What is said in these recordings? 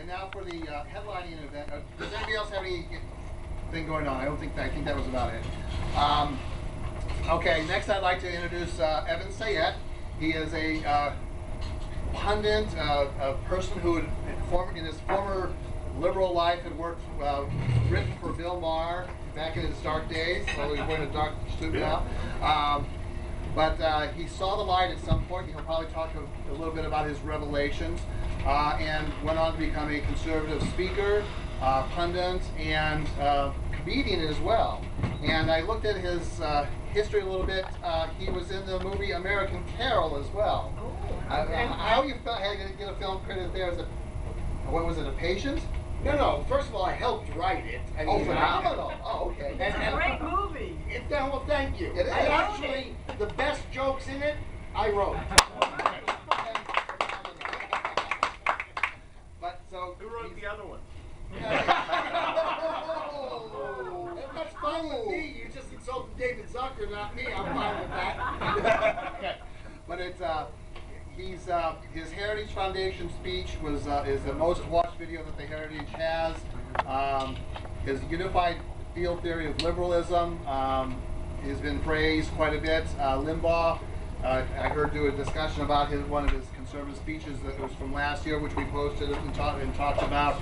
and now for the headlining event. Does anybody else have anything going on? I think that was about it. Okay, next I'd like to introduce Evan Sayet. He is a pundit, a person who in his former liberal life had written for Bill Maher back in his dark days, although he's wearing a dark suit now. But he saw the light at some point. He'll probably talk a little bit about his revelations, and went on to become a conservative speaker, pundit, and comedian as well. And I looked at his history a little bit. He was in the movie American Carol as well. How you had to get a film credit there? What was it, a patient? No. First of all, I helped write it. I mean, phenomenal! Oh, okay. It's a great movie. Well, thank you. It is. Actually, the best jokes in it, I wrote. But so who wrote the other one? That's fine with me. You just insulted David Zucker, not me. I'm fine with that. Okay. But it's his Heritage Foundation speech is the most watched video that the Heritage has. His unified field theory of liberalism has been praised quite a bit. Limbaugh, I heard do a discussion about one of his conservative speeches that was from last year, which we posted and talked about.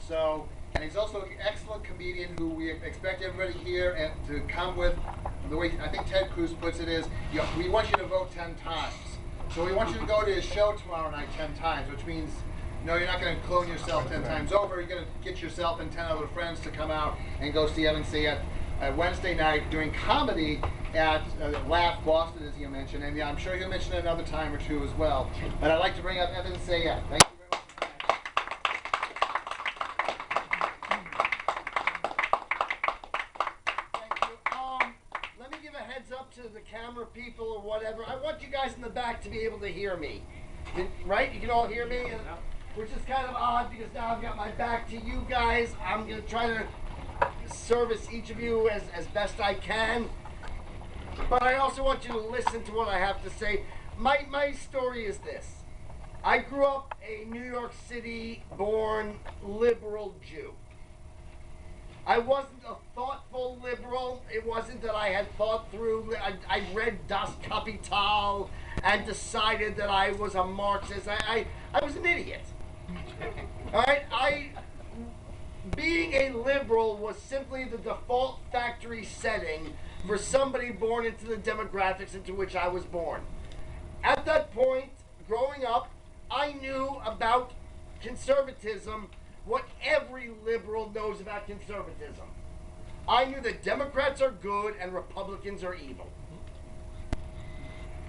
So, and he's also an excellent comedian who we expect everybody here to come with. The way I think Ted Cruz puts it is, we want you to vote 10 times. So we want you to go to his show tomorrow night 10 times, which means, no, you're not going to clone yourself 10 times over. You're going to get yourself and 10 other friends to come out and go see Evan Sayet Wednesday night doing comedy at Laugh Boston, as you mentioned. And yeah, I'm sure he'll mention it another time or two as well. But I'd like to bring up Evan Sayet. Thank you very much. Let me give a heads up to the camera people or whatever. I want you guys in the back to be able to hear me. Right? You can all hear me? Which is kind of odd because now I've got my back to you guys. I'm going to try to service each of you as best I can. But I also want you to listen to what I have to say. My story is this. I grew up a New York City born liberal Jew. I wasn't a thoughtful liberal. It wasn't that I had thought through. I read Das Kapital and decided that I was a Marxist. I was an idiot. All right? Being a liberal was simply the default factory setting for somebody born into the demographics into which I was born. At that point, growing up, I knew about conservatism what every liberal knows about conservatism. I knew that Democrats are good and Republicans are evil.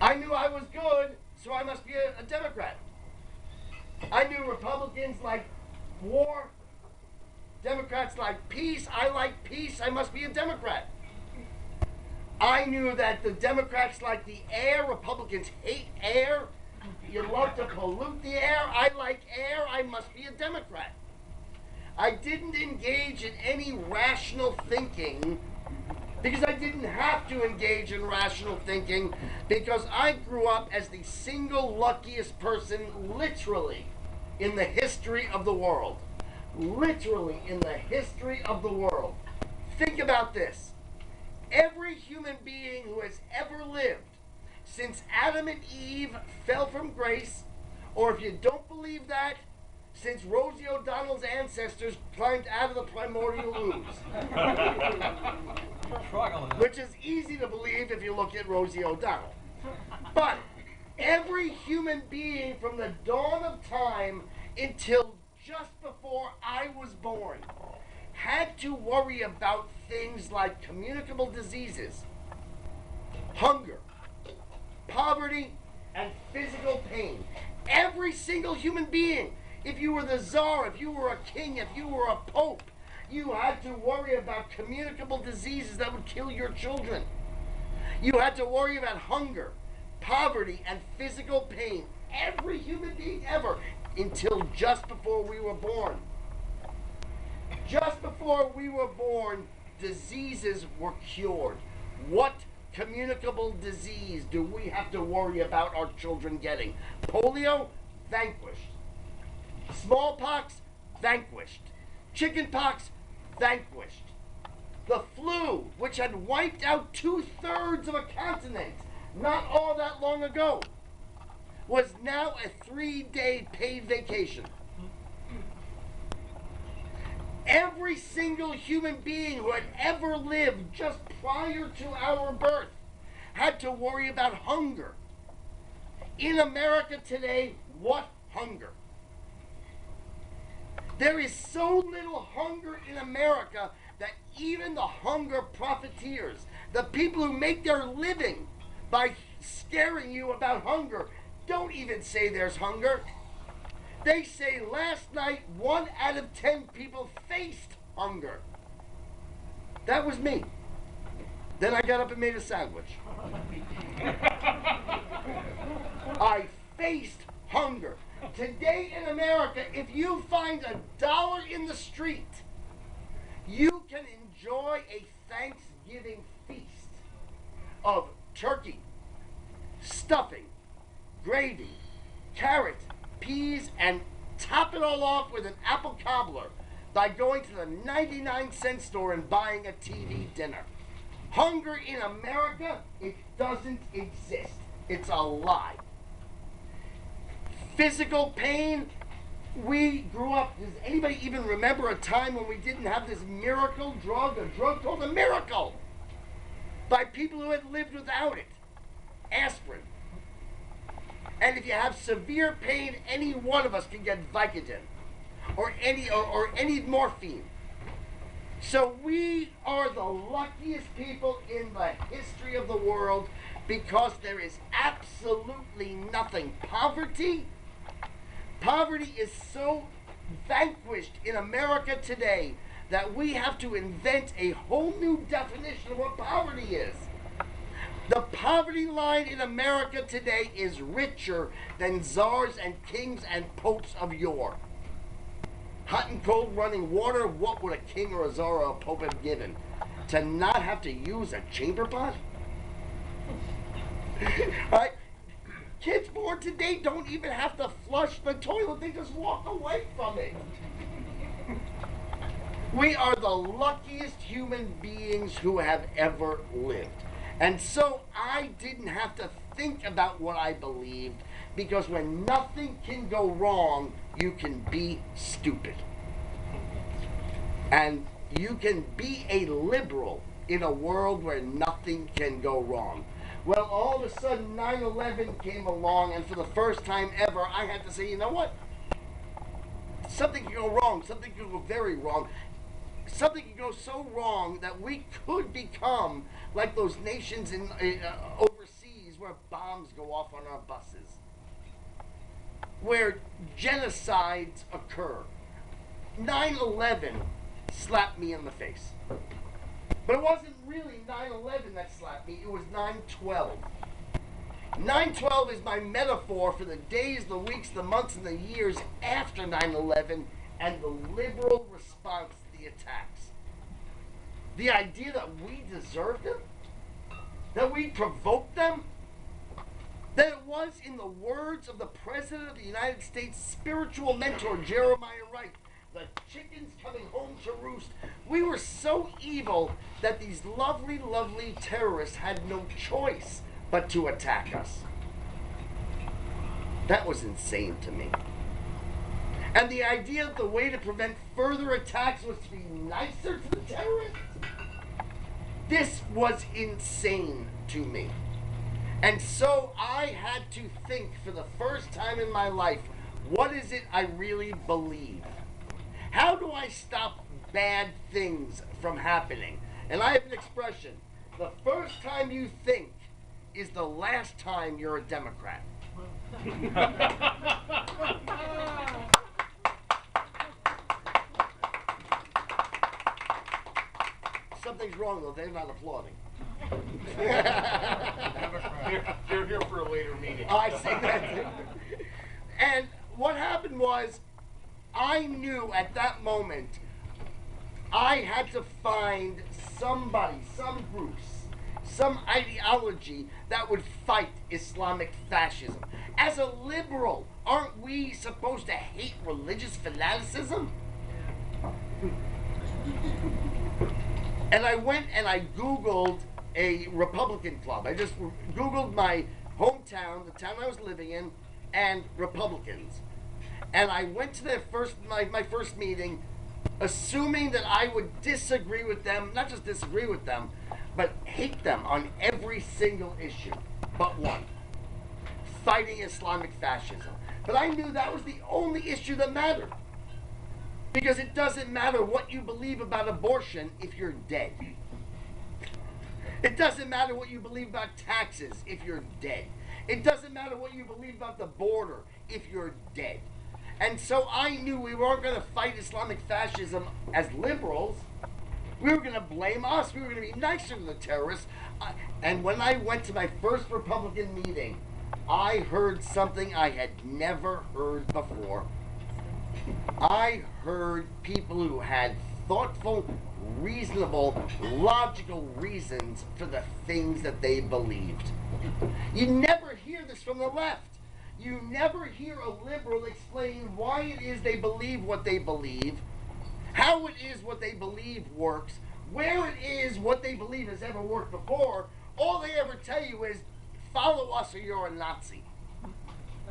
I knew I was good, so I must be a Democrat. I knew Republicans like war, Democrats like peace. I like peace, I must be a Democrat. I knew that the Democrats like the air, Republicans hate air. You love to pollute the air. I like air, I must be a Democrat. I didn't engage in any rational thinking because I didn't have to engage in rational thinking because I grew up as the single luckiest person literally in the history of the world. Literally in the history of the world. Think about this. Every human being who has ever lived since Adam and Eve fell from grace, or if you don't believe that, since Rosie O'Donnell's ancestors climbed out of the primordial ooze. Which is easy to believe if you look at Rosie O'Donnell. But every human being from the dawn of time until just before I was born had to worry about things like communicable diseases, hunger, poverty, and physical pain. Every single human being. If you were the czar, if you were a king, if you were a pope, you had to worry about communicable diseases that would kill your children. You had to worry about hunger, poverty, and physical pain. Every human being ever, until just before we were born. Just before we were born, diseases were cured. What communicable disease do we have to worry about our children getting? Polio? Vanquished. Smallpox? vanquished. Chickenpox, vanquished. The flu, which had wiped out 2/3 of a continent not all that long ago, was now a 3-day paid vacation. Every single human being who had ever lived just prior to our birth had to worry about hunger. In America today, what hunger? There is so little hunger in America that even the hunger profiteers, the people who make their living by scaring you about hunger, don't even say there's hunger. They say last night 1 out of 10 people faced hunger. That was me. Then I got up and made a sandwich. I faced hunger. Today in America, if you find $1 in the street, you can enjoy a Thanksgiving feast of turkey, stuffing, gravy, carrot, peas, and top it all off with an apple cobbler by going to the 99-cent store and buying a TV dinner. Hunger in America, it doesn't exist. It's a lie. Physical pain, we grew up, does anybody even remember a time when we didn't have this miracle drug, a drug called a miracle, by people who had lived without it? Aspirin. And if you have severe pain, any one of us can get Vicodin or any morphine. So we are the luckiest people in the history of the world because there is absolutely nothing. Poverty is so vanquished in America today that we have to invent a whole new definition of what poverty is. The poverty line in America today is richer than czars and kings and popes of yore. Hot and cold running water, what would a king or a czar or a pope have given? To not have to use a chamber pot? Right? Kids born today don't even have to flush the toilet, they just walk away from it. We are the luckiest human beings who have ever lived. And so I didn't have to think about what I believed, because when nothing can go wrong, you can be stupid. And you can be a liberal in a world where nothing can go wrong. Well, all of a sudden 9/11 came along, and for the first time ever, I had to say, you know what? Something can go wrong, something can go very wrong. Something can go so wrong that we could become like those nations in overseas where bombs go off on our buses, where genocides occur. 9/11 slapped me in the face. But it wasn't really 9/11 that slapped me, it was 9/12. 9/12 is my metaphor for the days, the weeks, the months, and the years after 9/11 and the liberal response to the attacks. The idea that we deserved them, that we provoked them, that it was, in the words of the President of the United States' spiritual mentor, Jeremiah Wright, the chickens coming home to roost. We were so evil that these lovely, lovely terrorists had no choice but to attack us. That was insane to me. And the idea that the way to prevent further attacks was to be nicer to the terrorists, this was insane to me. And so I had to think for the first time in my life, what is it I really believe? How do I stop bad things from happening? And I have an expression: the first time you think is the last time you're a Democrat. Something's wrong though, they're not applauding. They're here for a later meeting. I see that. And what happened was, I knew at that moment I had to find somebody, some groups, some ideology that would fight Islamic fascism. As a liberal, aren't we supposed to hate religious fanaticism? And I went and I Googled a Republican club. I just Googled my hometown, the town I was living in, and Republicans. And I went to their my first meeting, assuming that I would disagree with them, not just disagree with them, but hate them on every single issue, but one: fighting Islamic fascism. But I knew that was the only issue that mattered. Because it doesn't matter what you believe about abortion if you're dead. It doesn't matter what you believe about taxes if you're dead. It doesn't matter what you believe about the border if you're dead. And so I knew we weren't going to fight Islamic fascism as liberals. We were going to blame us. We were going to be nicer to the terrorists. And when I went to my first Republican meeting, I heard something I had never heard before. I heard people who had thoughtful, reasonable, logical reasons for the things that they believed. You never hear this from the left. You never hear a liberal explain why it is they believe what they believe, how it is what they believe works, where it is what they believe has ever worked before. All they ever tell you is, follow us or you're a Nazi.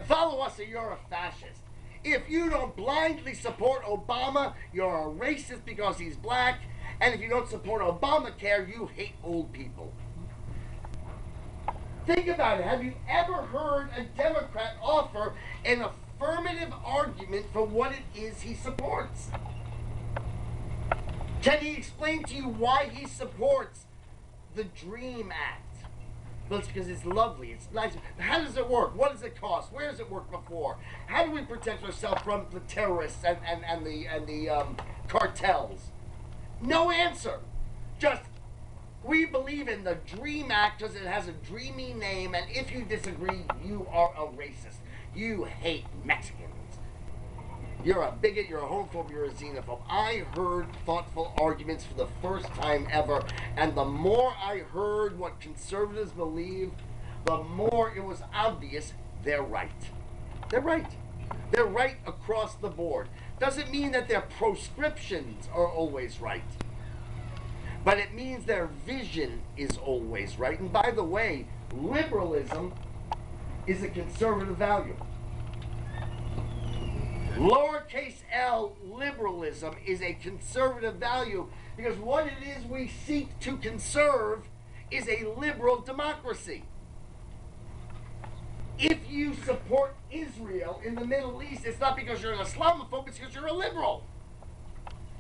Follow us or you're a fascist. If you don't blindly support Obama, you're a racist because he's black. And if you don't support Obamacare, you hate old people. Think about it. Have you ever heard a Democrat offer an affirmative argument for what it is he supports? Can he explain to you why he supports the DREAM Act? Well, it's because it's lovely, it's nice. How does it work? What does it cost? Where has it worked before? How do we protect ourselves from the terrorists and the cartels? No answer. Just, we believe in the DREAM Act because it has a dreamy name, and if you disagree, you are a racist. You hate Mexicans. You're a bigot, you're a homophobe, you're a xenophobe. I heard thoughtful arguments for the first time ever, and the more I heard what conservatives believe, the more it was obvious they're right. They're right. They're right across the board. Doesn't mean that their proscriptions are always right, but it means their vision is always right. And by the way, liberalism is a conservative value. Lowercase l, liberalism, is a conservative value because what it is we seek to conserve is a liberal democracy. If you support Israel in the Middle East, it's not because you're an Islamophobe, it's because you're a liberal.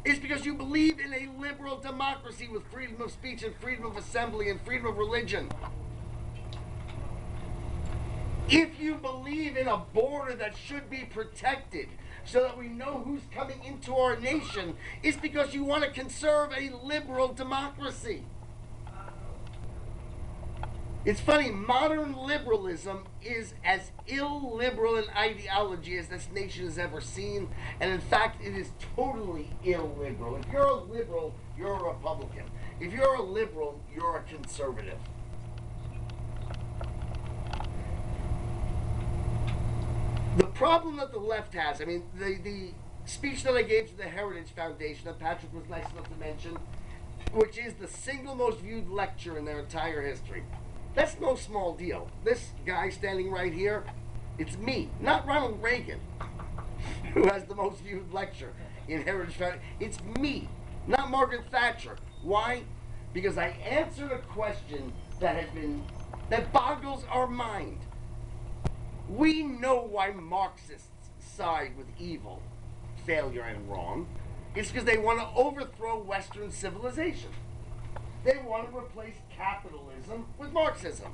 It's because you believe in a liberal democracy with freedom of speech and freedom of assembly and freedom of religion. If you believe in a border that should be protected so that we know who's coming into our nation, it's because you want to conserve a liberal democracy. It's funny, modern liberalism is as illiberal an ideology as this nation has ever seen, and in fact, it is totally illiberal. If you're a liberal, you're a Republican. If you're a liberal, you're a conservative. The problem that the left has, I mean, the speech that I gave to the Heritage Foundation that Patrick was nice enough to mention, which is the single most viewed lecture in their entire history. That's no small deal. This guy standing right here, it's me, not Ronald Reagan, who has the most viewed lecture in Heritage Foundation. It's me, not Margaret Thatcher. Why? Because I answered a question that boggles our mind. We know why Marxists side with evil, failure, and wrong. It's because they want to overthrow Western civilization. They want to replace capitalism with Marxism.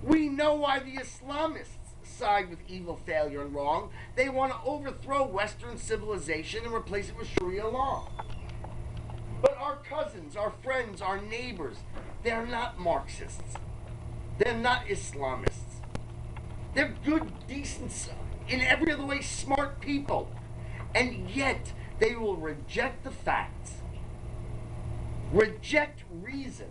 We know why the Islamists side with evil, failure, and wrong. They want to overthrow Western civilization and replace it with Sharia law. But our cousins, our friends, our neighbors, they're not Marxists. They're not Islamists. They're good, decent, in every other way smart people. And yet, they will reject the facts, reject reason,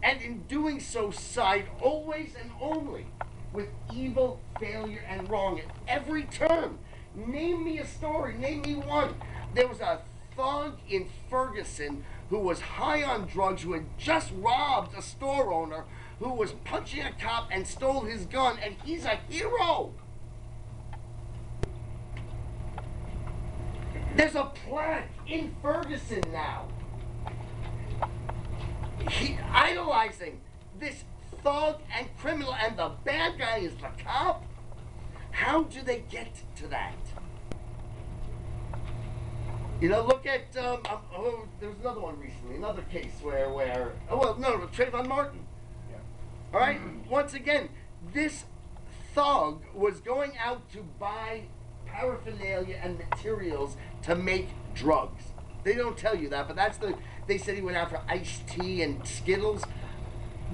and in doing so side always and only with evil, failure, and wrong at every turn. Name me a story, name me one. There was a thug in Ferguson who was high on drugs, who had just robbed a store owner, who was punching a cop and stole his gun, and he's a hero. There's a plaque in Ferguson now. Idolizing this thug and criminal, and the bad guy is the cop. How do they get to that? You know, look at, there was another one recently, another case where Trayvon Martin. Yeah. All right? Once again, this thug was going out to buy paraphernalia and materials to make drugs. They don't tell you that, but they said he went out for iced tea and Skittles.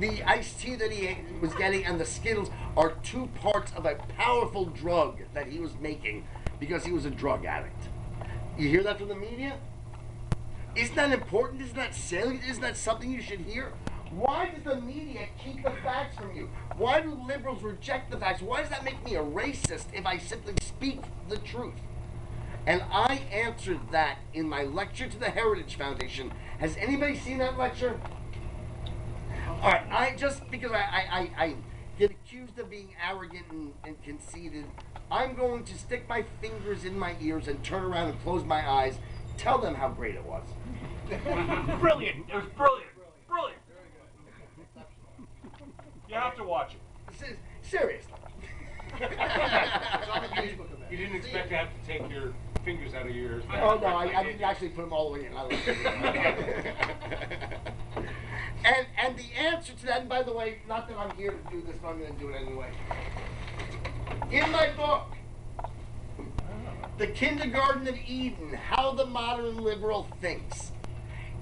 The iced tea that he was getting and the Skittles are two parts of a powerful drug that he was making because he was a drug addict. You hear that from the media? Isn't that important? Isn't that salient? Isn't that something you should hear? Why does the media keep the facts from you? Why do liberals reject the facts? Why does that make me a racist if I simply speak the truth? And I answered that in my lecture to the Heritage Foundation. Has anybody seen that lecture? All right, because I get accused of being arrogant and conceited, I'm going to stick my fingers in my ears and turn around and close my eyes, tell them how great it was. Brilliant. It was brilliant. Brilliant. You have to watch it. Seriously. You didn't expect to have to take your fingers out of your ears. Oh no, I didn't actually put them all the way in. And the answer to that, and by the way, not that I'm here to do this, but I'm going to do it anyway. In my book, The Kindergarten of Eden, How the Modern Liberal Thinks.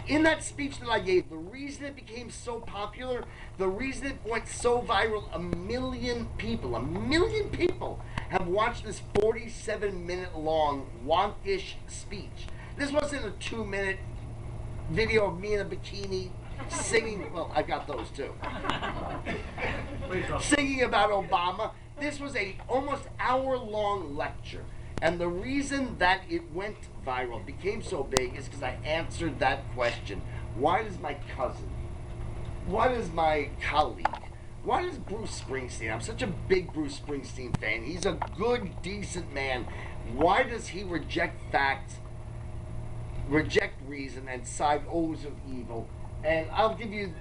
In that speech that I gave, the reason it became so popular, the reason it went so viral, 1 million people have watched this 47-minute long, wonkish speech. This wasn't a 2-minute video of me in a bikini singing, well, I got those too. Singing about Obama. This was a almost hour-long lecture. And the reason that it went viral, became so big, is because I answered that question. Why does my cousin, why does my colleague, why does Bruce Springsteen, I'm such a big Bruce Springsteen fan, he's a good, decent man, why does he reject facts, reject reason, and side always with evil? And I'll give you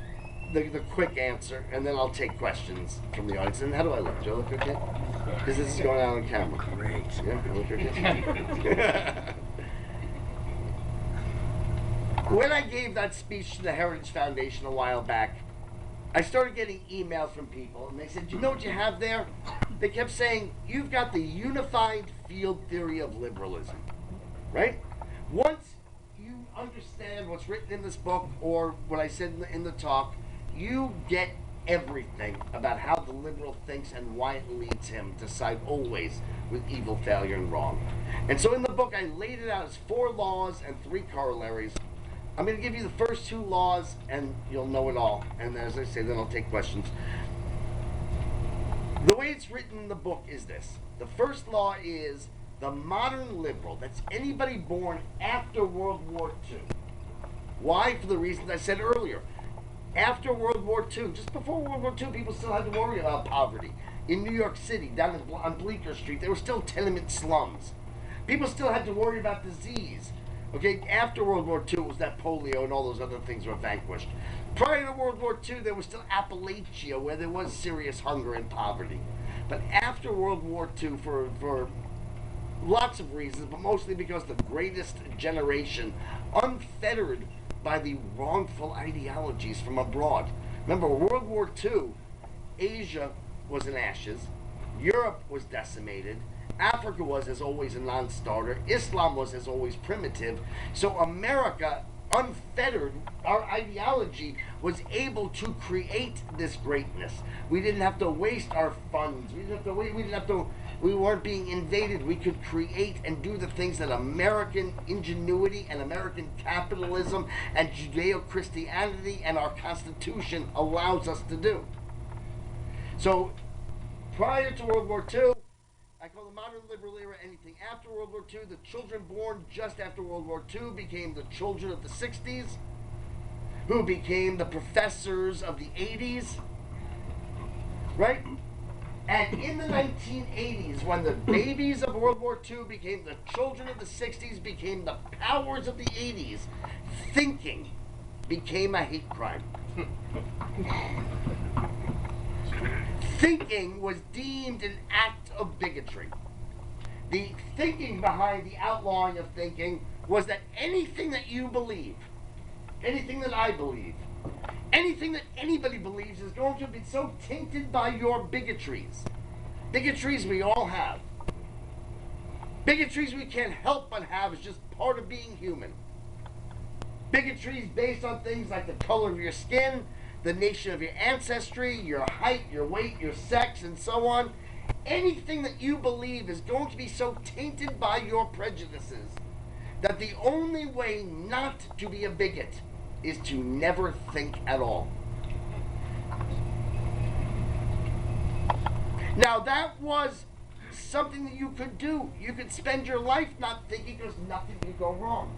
the quick answer, and then I'll take questions from the audience. And how do I look? Do I look okay? Because this is going out on camera. Great. Yeah, I look okay. When I gave that speech to the Heritage Foundation a while back, I started getting emails from people, and they said, you know what you have there? They kept saying, you've got the unified field theory of liberalism, right? Once you understand what's written in this book, or what I said in the talk, you get everything about how the liberal thinks and why it leads him to side always with evil, failure, and wrong. And so in the book, I laid it out as 4 laws and 3 corollaries. I'm going to give you the first 2 laws, and you'll know it all. And as I say, then I'll take questions. The way it's written in the book is this. The first law is the modern liberal. That's anybody born after World War II. Why? For the reasons I said earlier. After World War II, just before World War II, people still had to worry about poverty. In New York City, down on Bleecker Street, there were still tenement slums. People still had to worry about disease. Okay, after World War II, it was that polio and all those other things were vanquished. Prior to World War II, there was still Appalachia, where there was serious hunger and poverty. But after World War II, for lots of reasons, but mostly because the greatest generation, unfettered by the wrongful ideologies from abroad. Remember, World War II, Asia was in ashes, Europe was decimated, Africa was, as always, a non-starter, Islam was, as always, primitive. So America, unfettered, our ideology was able to create this greatness. We didn't have to waste our funds. We weren't being invaded. We could create and do the things that American ingenuity and American capitalism and Judeo-Christianity and our Constitution allows us to do. So, prior to World War II, I call the modern liberal era anything after World War II. The children born just after World War II became the children of the 60s, who became the professors of the 80s, right? And in the 1980s, when the babies of World War II became the children of the 60s, became the powers of the 80s, thinking became a hate crime. Thinking was deemed an act of bigotry. The thinking behind the outlawing of thinking was that anything that you believe, anything that I believe, anything that anybody believes is going to be so tainted by your bigotries. Bigotries we all have. Bigotries we can't help but have is just part of being human. Bigotries based on things like the color of your skin, the nation of your ancestry, your height, your weight, your sex, and so on. Anything that you believe is going to be so tainted by your prejudices that the only way not to be a bigot is to never think at all. Now that was something that you could do. You could spend your life not thinking because nothing could go wrong.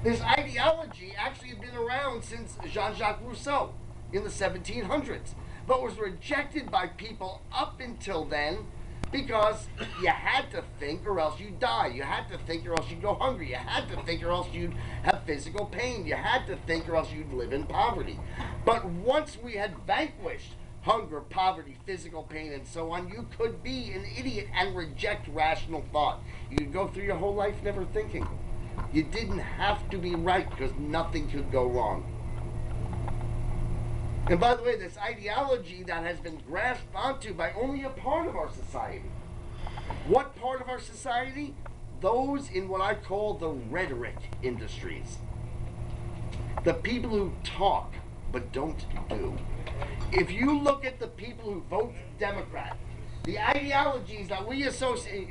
This ideology actually had been around since Jean-Jacques Rousseau in the 1700s, but was rejected by people up until then because you had to think or else you'd die. You had to think or else you'd go hungry. You had to think or else you'd have physical pain. You had to think or else you'd live in poverty. But once we had vanquished hunger, poverty, physical pain, and so on, you could be an idiot and reject rational thought. You could go through your whole life never thinking. You didn't have to be right because nothing could go wrong. And by the way, this ideology that has been grasped onto by only a part of our society. What part of our society? Those in what I call the rhetoric industries. The people who talk but don't do. If you look at the people who vote Democrat, the ideologies that we associate...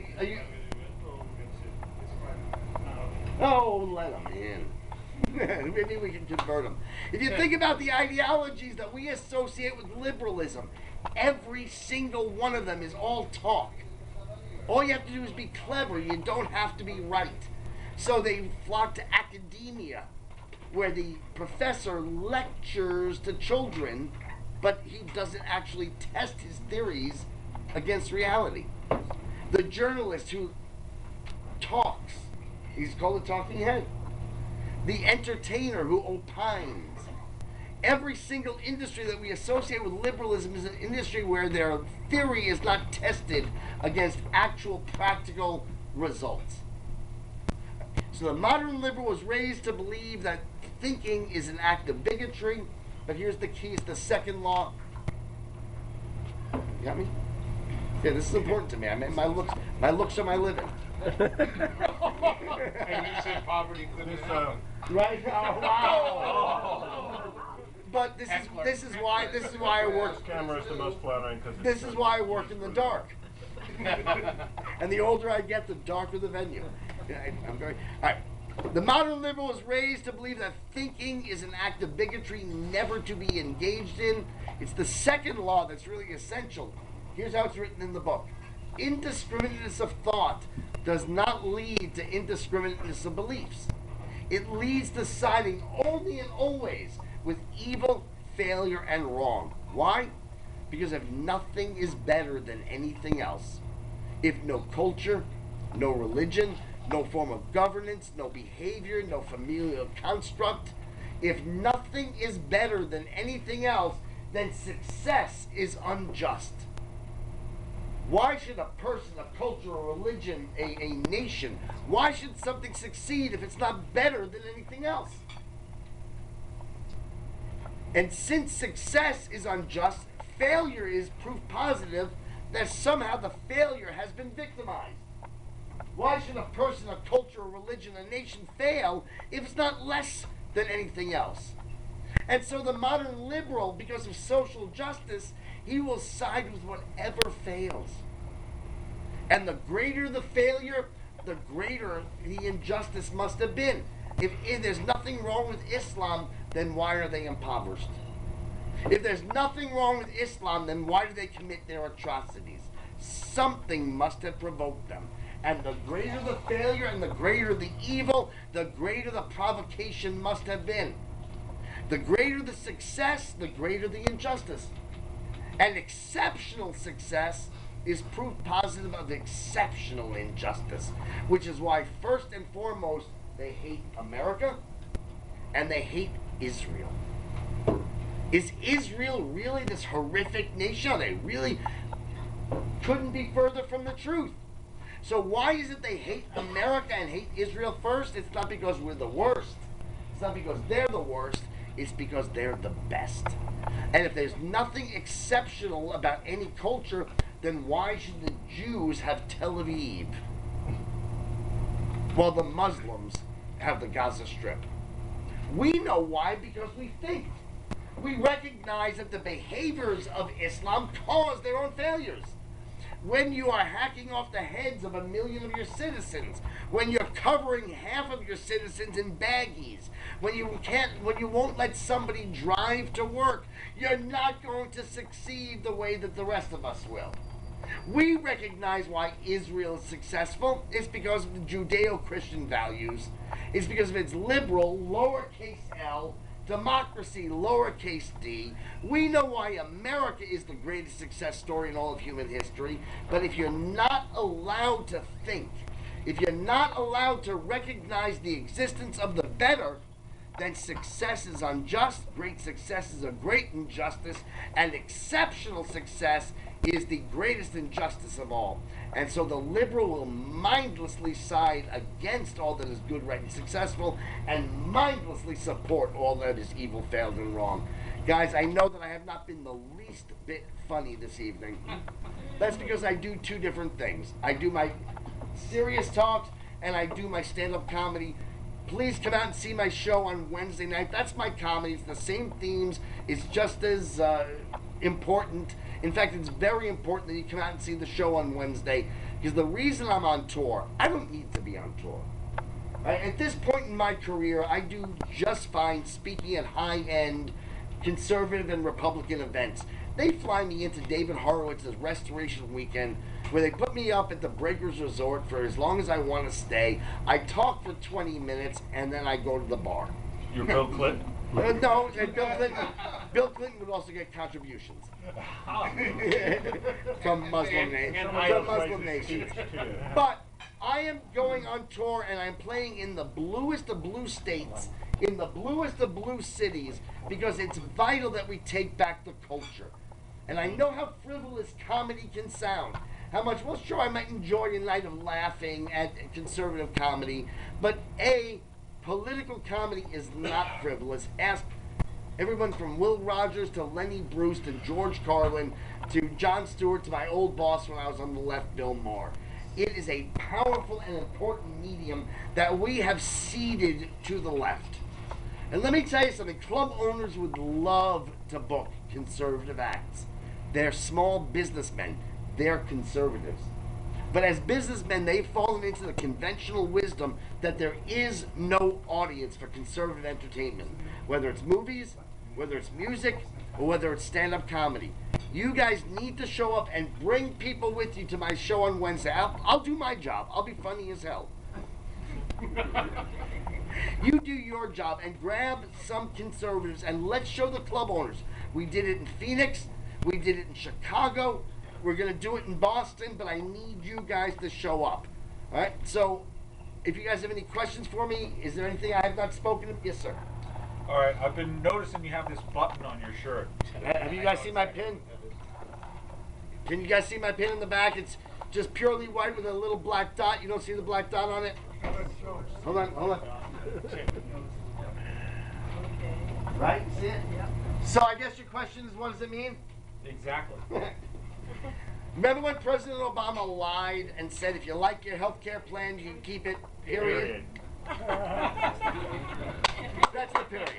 Oh, let them in. Maybe we can convert them. If you think about the ideologies that we associate with liberalism, every single one of them is all talk. All you have to do is be clever. You don't have to be right. So they flock to academia, where the professor lectures to children, but he doesn't actually test his theories against reality. The journalist who talks, he's called a talking head. The entertainer who opines. Every single industry that we associate with liberalism is an industry where their theory is not tested against actual practical results. So the modern liberal was raised to believe that thinking is an act of bigotry, but here's the key, it's the second law. You got me? Yeah, this is important to me. I mean, my looks are my living. And you said poverty couldn't happen. Right? Oh, wow. But this is why I work. This camera is the most flattering because This is why I work in the dark. And the older I get, the darker the venue. I'm very all right. The modern liberal is raised to believe that thinking is an act of bigotry never to be engaged in. It's the second law that's really essential. Here's how it's written in the book. Indiscriminateness of thought does not lead to indiscriminateness of beliefs. It leads to siding only and always with evil, failure, and wrong. Why? Because if nothing is better than anything else, if no culture, no religion, no form of governance, no behavior, no familial construct, if nothing is better than anything else, then success is unjust. Why should a person, a culture, a religion, a nation, why should something succeed if it's not better than anything else? And since success is unjust, failure is proof positive that somehow the failure has been victimized. Why should a person, a culture, a religion, a nation fail if it's not less than anything else? And so the modern liberal, because of social justice, he will side with whatever fails. And the greater the failure, the greater the injustice must have been. If there's nothing wrong with Islam, then why are they impoverished? If there's nothing wrong with Islam, then why do they commit their atrocities? Something must have provoked them. And the greater the failure and the greater the evil, the greater the provocation must have been. The greater the success, the greater the injustice. And exceptional success is proof positive of exceptional injustice, which is why first and foremost they hate America and they hate Israel. Is Israel really this horrific nation? They really couldn't be further from the truth. So why is it they hate America and hate Israel first? It's not because we're the worst. It's not because they're the worst. It's because they're the best. And if there's nothing exceptional about any culture, then why should the Jews have Tel Aviv while the Muslims have the Gaza Strip? We know why, because we think. We recognize that the behaviors of Islam cause their own failures. When you are hacking off the heads of 1 million of your citizens, when you're covering half of your citizens in baggies, when you won't let somebody drive to work, you're not going to succeed the way that the rest of us will. We recognize why Israel is successful. It's because of the Judeo-Christian values. It's because of its liberal, lowercase l, democracy, lowercase d. We know why America is the greatest success story in all of human history. But if you're not allowed to think, if you're not allowed to recognize the existence of the better, then success is unjust, great success is a great injustice, and exceptional success is the greatest injustice of all. And so the liberal will mindlessly side against all that is good, right, and successful, and mindlessly support all that is evil, failed, and wrong. Guys, I know that I have not been the least bit funny this evening. That's because I do two different things. I do my serious talks, and I do my stand-up comedy. Please come out and see my show on Wednesday night. That's my comedy. It's the same themes. It's just as important. In fact, it's very important that you come out and see the show on Wednesday, because the reason I'm on tour, I don't need to be on tour. Right? At this point in my career, I do just fine speaking at high-end conservative and Republican events. They fly me into David Horowitz's Restoration Weekend, where they put me up at the Breakers Resort for as long as I want to stay. I talk for 20 minutes, and then I go to the bar. You're Bill Clinton? No, Bill Clinton would also get contributions from Muslim nations. But I am going on tour, and I'm playing in the bluest of blue states, in the bluest of blue cities, because it's vital that we take back the culture. And I know how frivolous comedy can sound. How much, well, sure, I might enjoy a night of laughing at conservative comedy, but political comedy is not frivolous. Ask everyone from Will Rogers to Lenny Bruce to George Carlin to Jon Stewart to my old boss when I was on the left, Bill Maher. It is a powerful and important medium that we have ceded to the left. And let me tell you something, club owners would love to book conservative acts. They're small businessmen. They're conservatives. But as businessmen, they've fallen into the conventional wisdom that there is no audience for conservative entertainment, whether it's movies, whether it's music, or whether it's stand-up comedy. You guys need to show up and bring people with you to my show on Wednesday. I'll do my job. I'll be funny as hell. You do your job and grab some conservatives and let's show the club owners. We did it in Phoenix. We did it in Chicago. We're going to do it in Boston, but I need you guys to show up. All right? So if you guys have any questions for me, is there anything I have not spoken of? Yes, sir. All right, I've been noticing you have this button on your shirt. Have you guys seen my pin? Can you guys see my pin in the back? It's just purely white with a little black dot. You don't see the black dot on it? Hold on. Right? See it? So I guess your question is, what does it mean? Exactly. Remember when President Obama lied and said, if you like your health care plan, you can keep it, period? That's the period.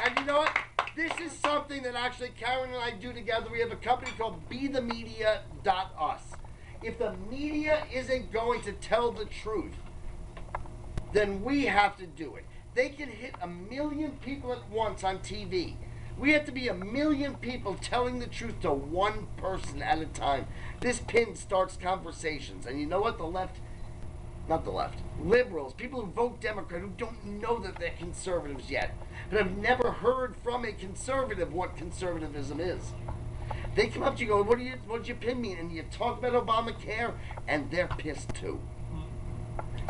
And you know what? This is something that actually Karen and I do together. We have a company called BeTheMedia.us. If the media isn't going to tell the truth, then we have to do it. They can hit 1 million people at once on TV, We have to be 1 million people telling the truth to one person at a time. This pin starts conversations. And you know what? The left, not the left, liberals, people who vote Democrat, who don't know that they're conservatives yet, but have never heard from a conservative what conservatism is. They come up to you and go, what does your pin mean? And you talk about Obamacare, and they're pissed too.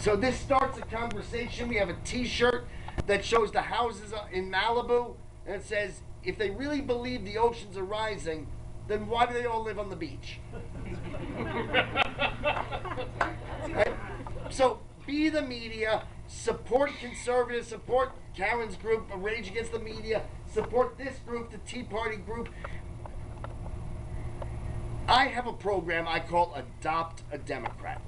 So this starts a conversation. We have a t-shirt that shows the houses in Malibu, and it says, if they really believe the oceans are rising, then why do they all live on the beach? Right? So be the media, support conservatives, support Karen's group, Rage Against the Media, support this group, the Tea Party group. I have a program I call Adopt a Democrat.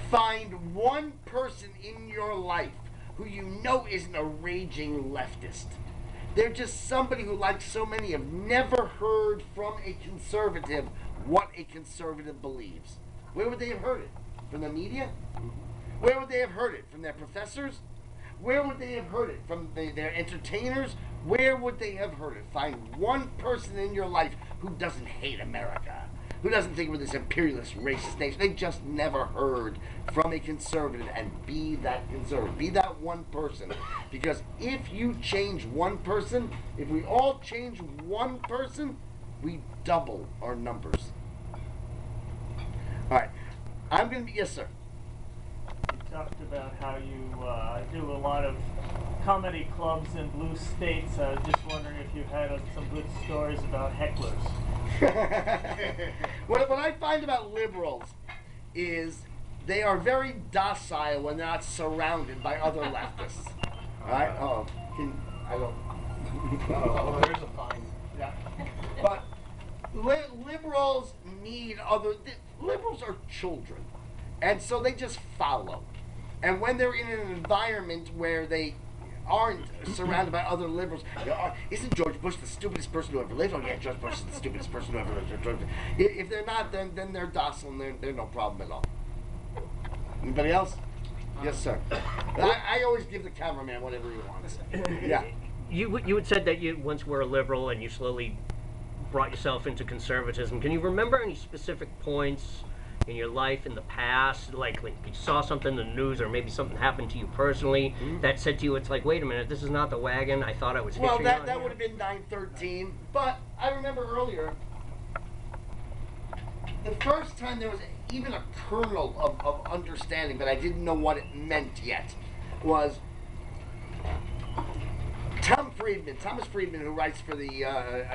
Find one person in your life who you know isn't a raging leftist. They're just somebody who, like so many, have never heard from a conservative what a conservative believes. Where would they have heard it? From the media? Where would they have heard it? From their professors? Where would they have heard it? From their entertainers? Where would they have heard it? Find one person in your life who doesn't hate America, who doesn't think we're this imperialist, racist nation. They just never heard from a conservative, and be that conservative. Be that one person. Because if you change one person, if we all change one person, we double our numbers. All right. I'm going to be, yes, sir. You talked about how you do a lot of comedy clubs in blue states. I was just wondering if you had some good stories about hecklers. What I find about liberals is they are very docile when they're not surrounded by other leftists. All right? I don't. Oh, there's a fine. Yeah. But liberals need liberals are children, and so they just follow. And when they're in an environment where they aren't surrounded by other liberals, isn't George Bush the stupidest person who ever lived? Oh yeah, George Bush is the stupidest person who ever lived. If they're not, then they're docile and they're no problem at all. Anybody else? Yes, sir. I always give the cameraman whatever he wants. Yeah. You had said that you once were a liberal and you slowly brought yourself into conservatism. Can you remember any specific points in your life in the past, like when you saw something in the news or maybe something happened to you personally that said to you, it's like, wait a minute, this is not the wagon I thought I was hitching on? Well, that would have been 9/13, but I remember earlier, the first time there was even a kernel of understanding, but I didn't know what it meant yet, was Thomas Friedman, who writes for the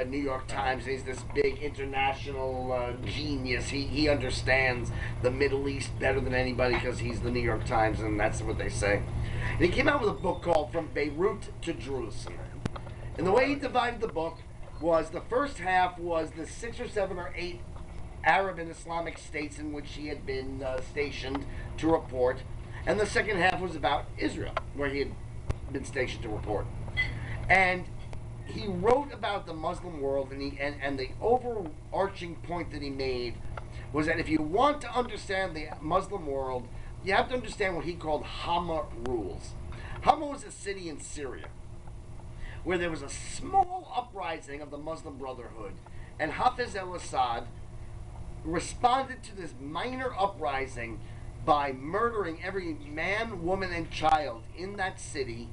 New York Times. He's this big international genius. He understands the Middle East better than anybody because he's the New York Times, and that's what they say. And he came out with a book called From Beirut to Jerusalem. And the way he divided the book was the first half was the 6 or 7 or 8 Arab and Islamic states in which he had been stationed to report, and the second half was about Israel, where he had been stationed to report. And he wrote about the Muslim world, and the overarching point that he made was that if you want to understand the Muslim world, you have to understand what he called Hama rules. Hama was a city in Syria where there was a small uprising of the Muslim Brotherhood, and Hafiz al-Assad responded to this minor uprising by murdering every man, woman, and child in that city,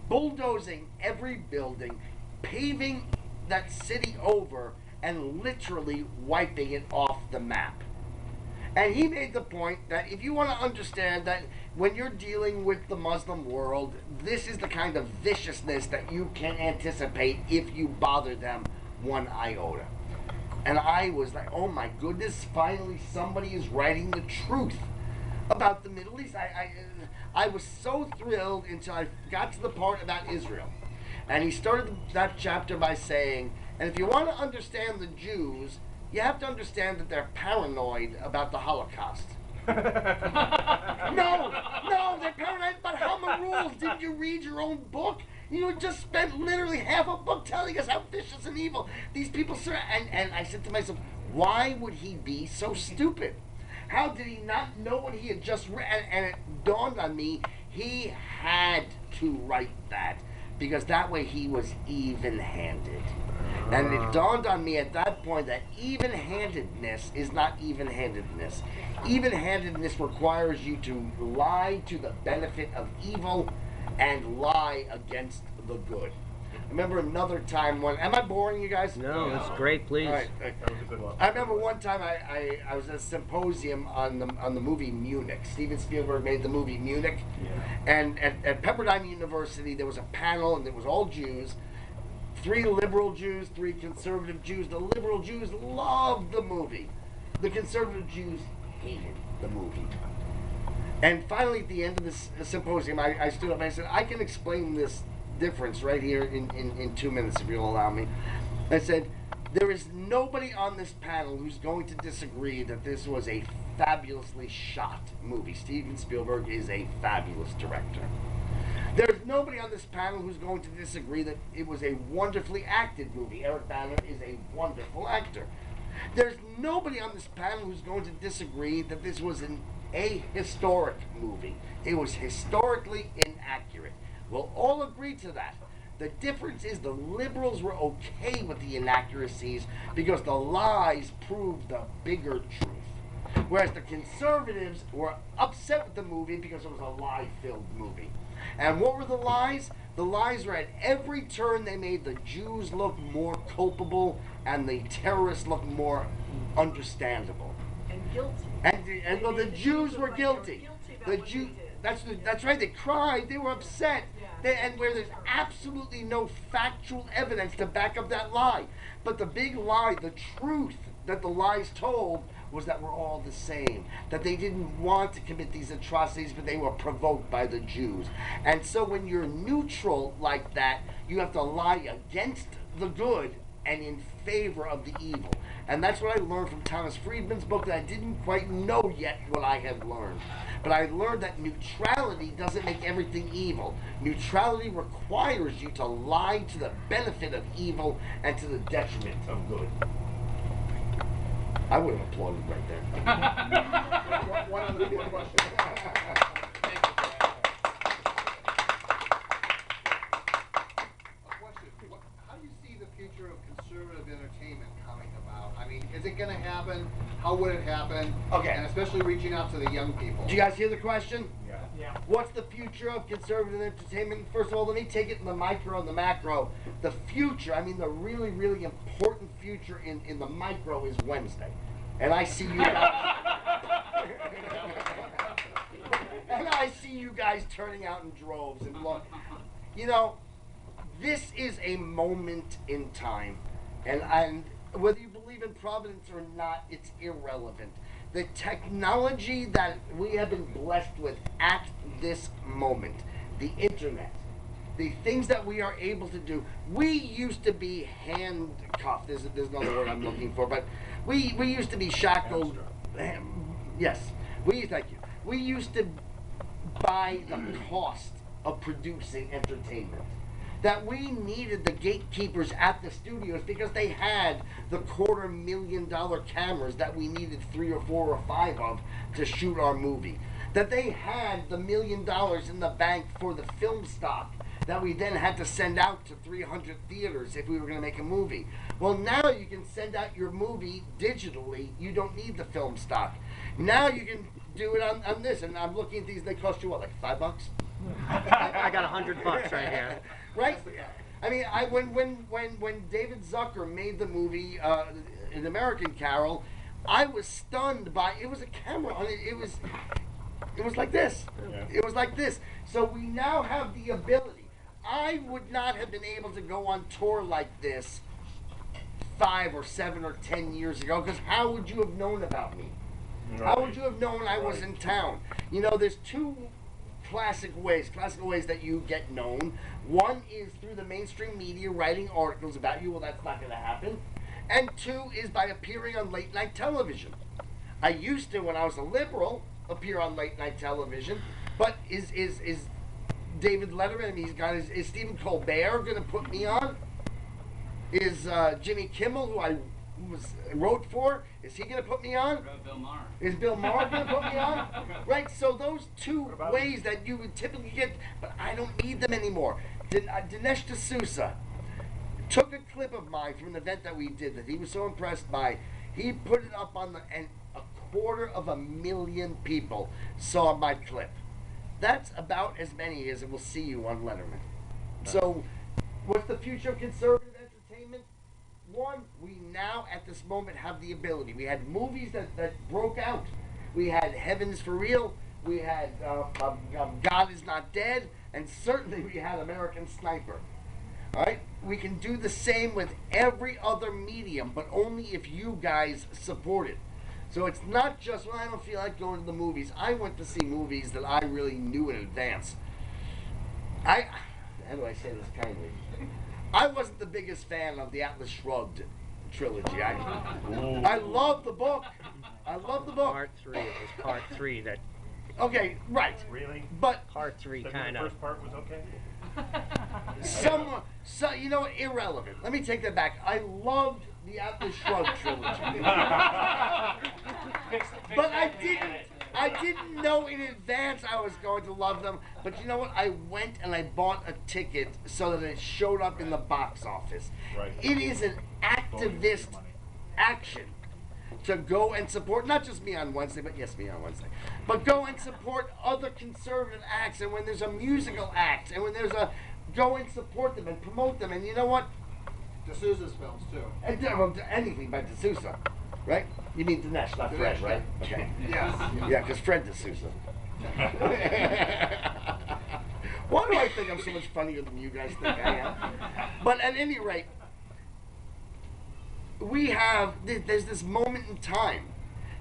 bulldozing every building, paving that city over, and literally wiping it off the map. And he made the point that if you want to understand that when you're dealing with the Muslim world, this is the kind of viciousness that you can anticipate if you bother them one iota. And I was like, oh my goodness, finally somebody is writing the truth about the Middle East. I was so thrilled until I got to the part about Israel. And he started that chapter by saying, and if you want to understand the Jews, you have to understand that they're paranoid about the Holocaust. No, they're paranoid about Hama rules. Didn't you read your own book? You just spent literally half a book telling us how vicious and evil these people are. And I said to myself, why would he be so stupid? How did he not know what he had just read? And it dawned on me, he had to write that. because that way he was even-handed. And it dawned on me at that point that even-handedness is not even-handedness. Even-handedness requires you to lie to the benefit of evil and lie against the good. I remember another time when, am I boring you guys? No, that's great, please. All right. That was a good one. I remember one time I was at a symposium on the movie Munich. Steven Spielberg made the movie Munich. Yeah. And at Pepperdine University, there was a panel, and it was all Jews. 3 liberal Jews, 3 conservative Jews. The liberal Jews loved the movie. The conservative Jews hated the movie. And finally, at the end of this symposium, I stood up and I said, I can explain this difference right here in 2 minutes, if you'll allow me. I said, there is nobody on this panel who's going to disagree that this was a fabulously shot movie. Steven Spielberg is a fabulous director. There's nobody on this panel who's going to disagree that it was a wonderfully acted movie. Eric Bana is a wonderful actor. There's nobody on this panel who's going to disagree that this was an ahistoric movie. It was historically inaccurate. We'll all agree to that. The difference is the liberals were okay with the inaccuracies because the lies proved the bigger truth. Whereas the conservatives were upset with the movie because it was a lie-filled movie. And what were the lies? The lies were at every turn they made the Jews look more culpable and the terrorists look more understandable. And guilty. And well, the Jews were guilty. The Jew, that's right. They cried. They were upset. And where there's absolutely no factual evidence to back up that lie. But the big lie, the truth that the lies told, was that we're all the same. That they didn't want to commit these atrocities, but they were provoked by the Jews. And so when you're neutral like that, you have to lie against the good and in favor of the evil. And that's what I learned from Thomas Friedman's book that I didn't quite know yet what I had learned. But I learned that neutrality doesn't make everything evil. Neutrality requires you to lie to the benefit of evil and to the detriment of good. I would have applauded right there. One other question. Thank you for that. A question. How do you see the future of conservative entertainment coming about? I mean, is it going to happen? How would it happen? Okay. And especially reaching out to the young people. Do you guys hear the question? Yeah. What's the future of conservative entertainment? First of all, let me take it in the micro and the macro. The future, I mean the really, really important future in the micro is Wednesday. And I see you guys. And I see you guys turning out in droves. And look, you know, this is a moment in time. And whether you believe in providence or not, it's irrelevant. The technology that we have been blessed with at this moment, the internet, the things that we are able to do, we used to be handcuffed. There's another word I'm looking for, but we used to be shackled. Yes, thank you. We used to buy the cost of producing entertainment. That we needed the gatekeepers at the studios because they had the $250,000 cameras that we needed 3 or 4 or 5 of to shoot our movie. That they had the $1 million in the bank for the film stock that we then had to send out to 300 theaters if we were going to make a movie. Well, now you can send out your movie digitally. You don't need the film stock. Now you can do it on this, and I'm looking at these. They cost you what, like $5? I got $100 right here. Right? I mean, when David Zucker made the movie An American Carol, I was stunned by it was a camera on it. It was like this. Yeah. It was like this. So we now have the ability. I would not have been able to go on tour like this 5 or 7 or 10 years ago, because how would you have known about me? Right. How would you have known I was in town? You know, there's 2 classical ways that you get known. One is through the mainstream media writing articles about you. Well, that's not going to happen. And 2 is by appearing on late night television. I used to, when I was a liberal, appear on late night television. But is David Letterman, is Stephen Colbert going to put me on? Is Jimmy Kimmel, who I wrote for, is he going to put me on? Bill Maher. Is Bill Maher going to put me on? Right, so those 2 ways that you would typically get, but I don't need them anymore. Dinesh D'Souza took a clip of mine from an event that we did that he was so impressed by. He put it up on and 250,000 people saw my clip. That's about as many as will see you on Letterman. So, what's the future of conservative entertainment? One, we now at this moment have the ability. We had movies that broke out. We had Heaven's for Real. We had God is Not Dead. And certainly we had American Sniper. All right? We can do the same with every other medium, but only if you guys support it. So it's not just, well, I don't feel like going to the movies. I went to see movies that I really knew in advance. How do I say this kindly? I wasn't the biggest fan of the Atlas Shrugged trilogy. I love the book. I love the book. Part 3. It was part 3 that. Okay, right. Really? But Part 3 So kind the of. first part was okay? you know, irrelevant. Let me take that back. I loved the Atlas Shrugged trilogy. But I didn't know in advance I was going to love them. But you know what? I went and I bought a ticket so that it showed up in the box office. Right. It is an activist action to go and support, not just me on Wednesday, but yes, me on Wednesday, but go and support other conservative acts. And when there's a musical act, and when there's a, go and support them and promote them. And you know what? D'Souza's films too. And anything by D'Souza, right? You mean Dinesh, not Fred, Dinesh, right? Okay. Yes. Yeah, because Fred D'Souza. Why do I think I'm so much funnier than you guys think I am? But at any rate, there's this moment in time.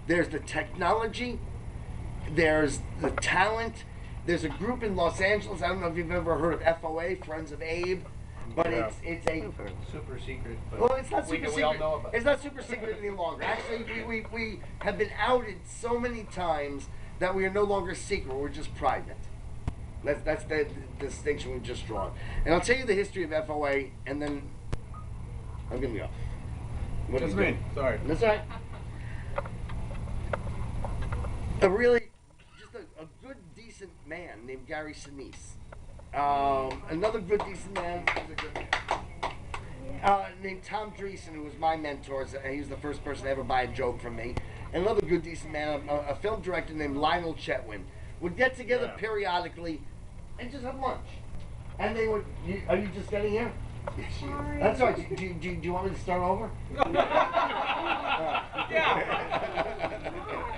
There's the technology, there's the talent, there's a group in Los Angeles, I don't know if you've ever heard of FOA, Friends of Abe, but Yeah. it's a... Super secret. But Well, it's not super we secret. all know about it. It's not super secret any longer. Actually, we have been outed so many times that we are no longer secret. We're just private. That's the distinction we've just drawn. And I'll tell you the history of FOA, and then I'm gonna go. What That's are you me. doing? Sorry. That's all right. Just a good, decent man named Gary Sinise. Another good, decent man. Named Tom Dreesen, who was my mentor. He was the first person to ever buy a joke from me. And another good, decent man, a film director named Lionel Chetwin, would get together periodically and just have lunch. And they would, are you just getting here? Sorry. That's all right. Do you want me to start over?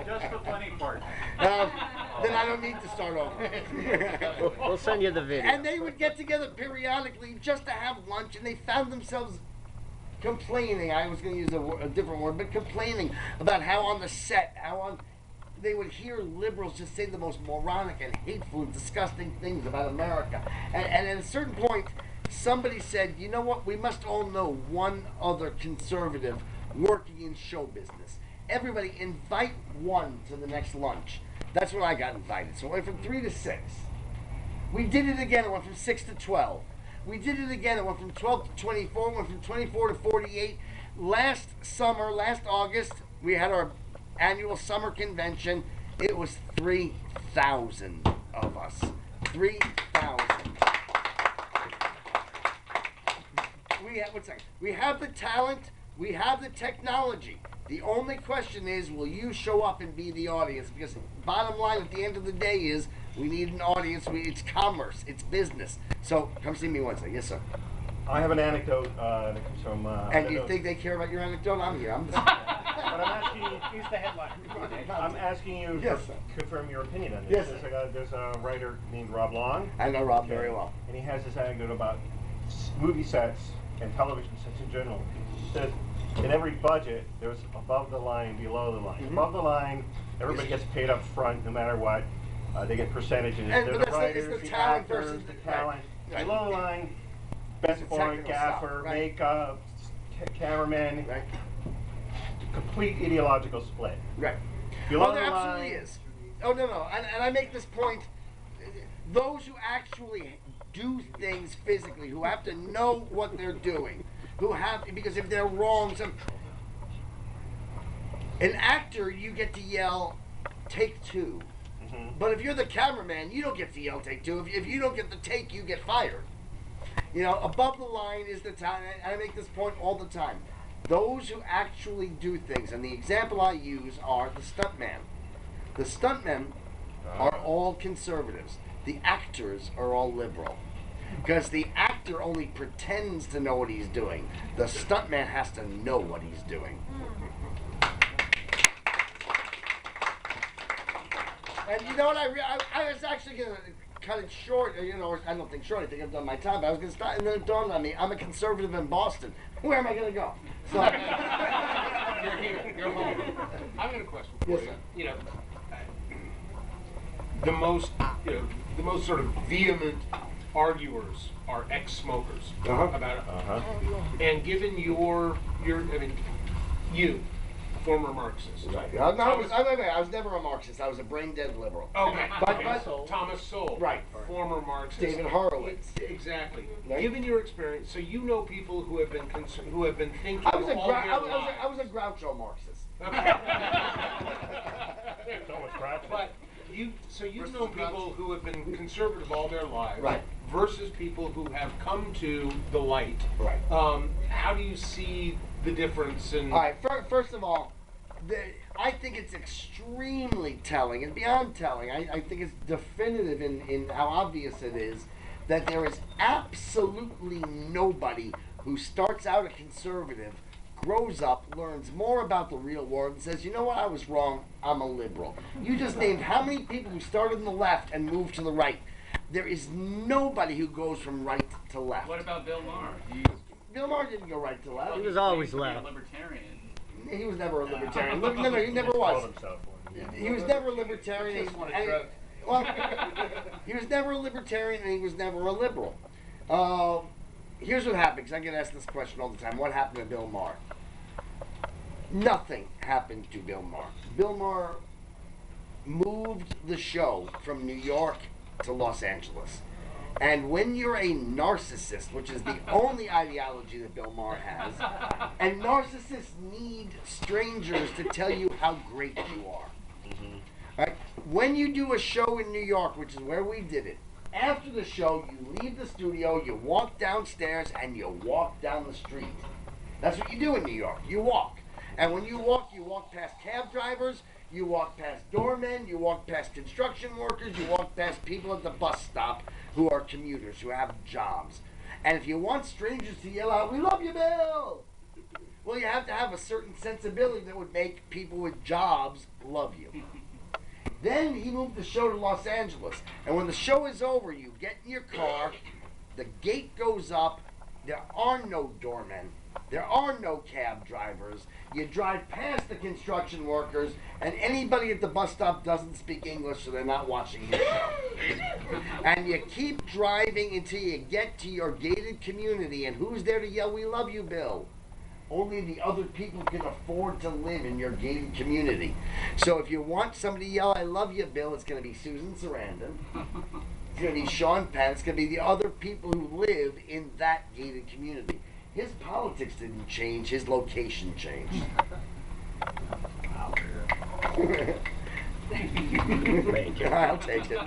Just the funny part. Then I don't need to start over. We'll send you the video. And they would get together periodically just to have lunch, and they found themselves complaining. I was going to use a different word, but complaining about how on the set, they would hear liberals just say the most moronic and hateful and disgusting things about America. And at a certain point, somebody said, you know what, we must all know one other conservative working in show business. Everybody invite one to the next lunch. That's when I got invited. So it went from 3 to 6. We did it again, it went from 6 to 12. We did it again, it went from 12 to 24, went from 24 to 48. Last summer, last August, we had our annual summer convention. It was 3,000 of us. 3,000. We have the talent, we have the technology. The only question is, will you show up and be the audience? Because bottom line at the end of the day is, we need an audience. It's commerce, it's business. So come see me Wednesday. Yes, sir. I have an anecdote that comes from... And you think they care about your anecdote? I'm here. But I'm asking you... He's the headline. I'm asking you Yes, to sir. confirm your opinion on this. Yes, sir. There's a writer named Rob Long. I know Rob very well. And he has this anecdote about movie sets and television sets in general. He says, in every budget, there's above the line, below the line. Mhm. Above the line, everybody gets paid up front no matter what. They get percentages. And- They're but the that's writers, it's the the talent actors, versus the the- talent. right. Below the line, best It's boy, technical gaffer, stuff, right. makeup, cameraman. Right? Complete ideological split. Right. Below Oh, there the absolutely line, is. Oh, no. And I make this point. Those who actually do things physically, who have to know what they're doing, because if they're wrong, an actor, you get to yell, take two. Mhm. But if you're the cameraman, you don't get to yell, take two. If you don't get the take, you get fired. You know, above the line is the time. I make this point all the time. Those who actually do things, and the example I use are the stuntman. The stuntmen are all conservatives. The actors are all liberal. Because the actor only pretends to know what he's doing. The stuntman has to know what he's doing. And you know what? I was actually going to cut it short. You know, I don't think short. I think I've done my time. But I was going to start, and then it dawned on me. I'm a conservative in Boston. Where am I going to go? So, You're here. You're home. I've got a question for Yes, you. sir. You know, the most sort of vehement arguers are ex-smokers about it. And given your, I mean, you, former Marxist. Right. I was never a Marxist. I was a brain-dead liberal. Okay. But Thomas Sowell. Right. Former Marxist. David Horowitz. Exactly. Right. Given your experience, so you know people who have been thinking I was a all their I was a lives. Groucho Marxist. Okay. Groucho. But you've known people who have been conservative all their lives, Right. versus people who have come to the light. Right. How do you see the difference in? All right. First of all, I think it's extremely telling, and beyond telling, I think it's definitive in how obvious it is that there is absolutely nobody who starts out a conservative, grows up, learns more about the real world, and says, you know what, I was wrong, I'm a liberal. You just named how many people who started on the left and moved to the right. There is nobody who goes from right to left. What about Bill Maher? Bill Maher didn't go right to left. He was always claimed to left. be a libertarian. He was never a libertarian. No, he never was. He was never a libertarian. Well, he was never a libertarian, and he was never a liberal. Here's what happened, because I get asked this question all the time. What happened to Bill Maher? Nothing happened to Bill Maher. Bill Maher moved the show from New York to Los Angeles. And when you're a narcissist, which is the only ideology that Bill Maher has, and narcissists need strangers to tell you how great you are. Right? When you do a show in New York, which is where we did it, after the show, you leave the studio, you walk downstairs, and you walk down the street. That's what you do in New York. You walk. And when you walk past cab drivers, you walk past doormen, you walk past construction workers, you walk past people at the bus stop who are commuters, who have jobs. And if you want strangers to yell out, "We love you, Bill!" well, you have to have a certain sensibility that would make people with jobs love you. Then he moved the show to Los Angeles. And when the show is over, you get in your car, the gate goes up, there are no doormen, there are no cab drivers, you drive past the construction workers, and anybody at the bus stop doesn't speak English, so they're not watching your show. And you keep driving until you get to your gated community, and who's there to yell, "We love you, Bill"? Only the other people can afford to live in your gated community. So if you want somebody to yell, "I love you, Bill," it's going to be Susan Sarandon. It's going to be Sean Penn. It's going to be the other people who live in that gated community. His politics didn't change. His location changed. Thank you. I'll take it.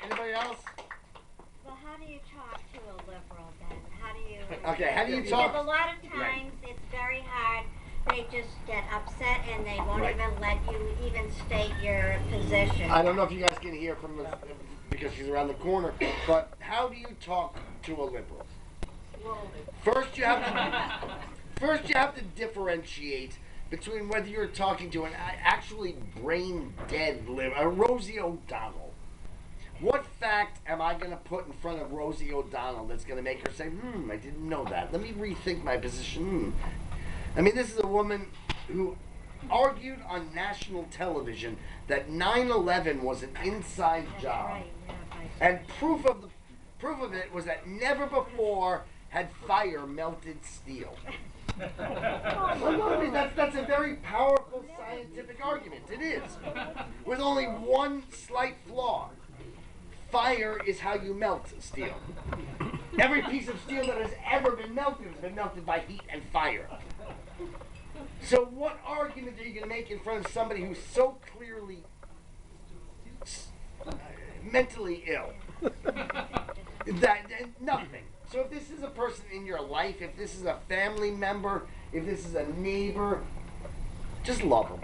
Anybody else? Well, how do you talk to a liberal then? How do you? Okay, how do you talk? Because a lot of times it's very hard. They just get upset and they won't Right. even let you even state your position. I don't know if you guys can hear from the, because she's around the corner, but how do you talk to a liberal? First you have to differentiate between whether you're talking to an actually brain dead liberal, Rosie O'Donnell. What fact am I going to put in front of Rosie O'Donnell that's going to make her say, I didn't know that. Let me rethink my position. I mean, this is a woman who argued on national television that 9/11 was an inside job. Right, yeah, right. And proof of it was that never before had fire melted steel. I mean, that's a very powerful scientific argument. It is. With only one slight flaw. Fire is how you melt steel. Every piece of steel that has ever been melted has been melted by heat and fire. So what argument are you going to make in front of somebody who's so clearly mentally ill. Nothing. So if this is a person in your life, if this is a family member, if this is a neighbor, just love them.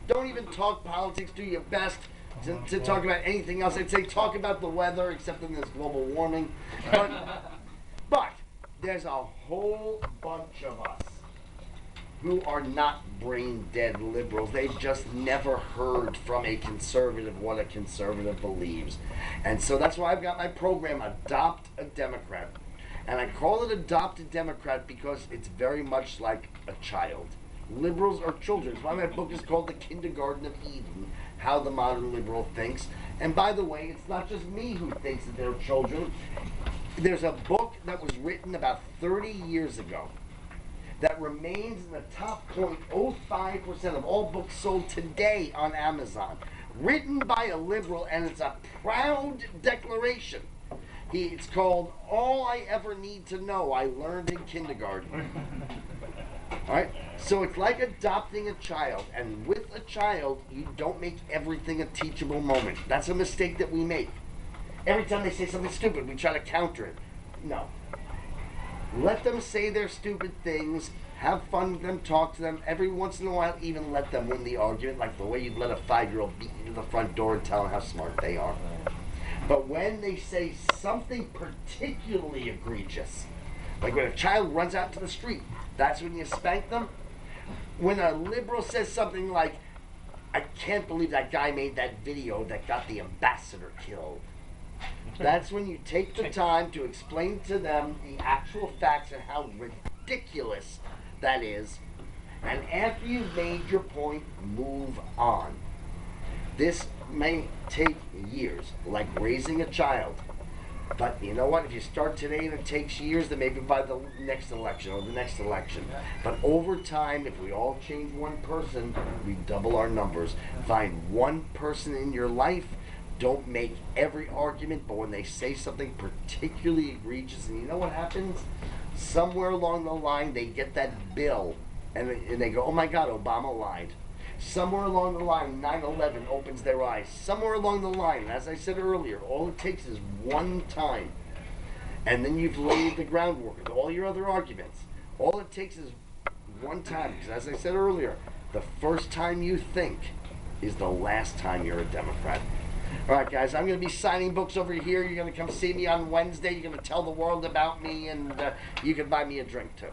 Don't even talk politics. Do your best to talk about anything else. I'd say talk about the weather, except in this global warming. But there's a whole bunch of us who are not brain dead liberals. They've just never heard from a conservative what a conservative believes. And so that's why I've got my program, Adopt a Democrat. And I call it Adopt a Democrat because it's very much like a child. Liberals are children. That's why my book is called The Kindergarten of Eden, How the Modern Liberal Thinks. And by the way, it's not just me who thinks that they're children. There's a book that was written about 30 years ago that remains in the top 0.05% of all books sold today on Amazon. Written by a liberal, and it's a proud declaration. It's called All I Ever Need to Know I Learned in Kindergarten. Alright? So it's like adopting a child, and with a child, you don't make everything a teachable moment. That's a mistake that we make. Every time they say something stupid, we try to counter it. No. Let them say their stupid things, have fun with them, talk to them. Every once in a while, even let them win the argument, like the way you'd let a 5-year-old beat you to the front door and tell them how smart they are. But when they say something particularly egregious, like when a child runs out to the street, that's when you spank them. When a liberal says something like, I can't believe that guy made that video that got the ambassador killed, that's when you take the time to explain to them the actual facts and how ridiculous that is. And after you've made your point, move on. This may take years, like raising a child. But you know what? If you start today and it takes years, then maybe by the next election or the next election. But over time, if we all change one person, we double our numbers. Find one person in your life. Don't make every argument, but when they say something particularly egregious, and you know what happens? Somewhere along the line, they get that bill, and they go, oh my God, Obama lied. Somewhere along the line, 9/11 opens their eyes. Somewhere along the line, as I said earlier, all it takes is one time. And then you've laid the groundwork with all your other arguments. All it takes is one time, because as I said earlier, the first time you think is the last time you're a Democrat. All right, guys, I'm going to be signing books over here. You're going to come see me on Wednesday. You're going to tell the world about me, and you can buy me a drink, too.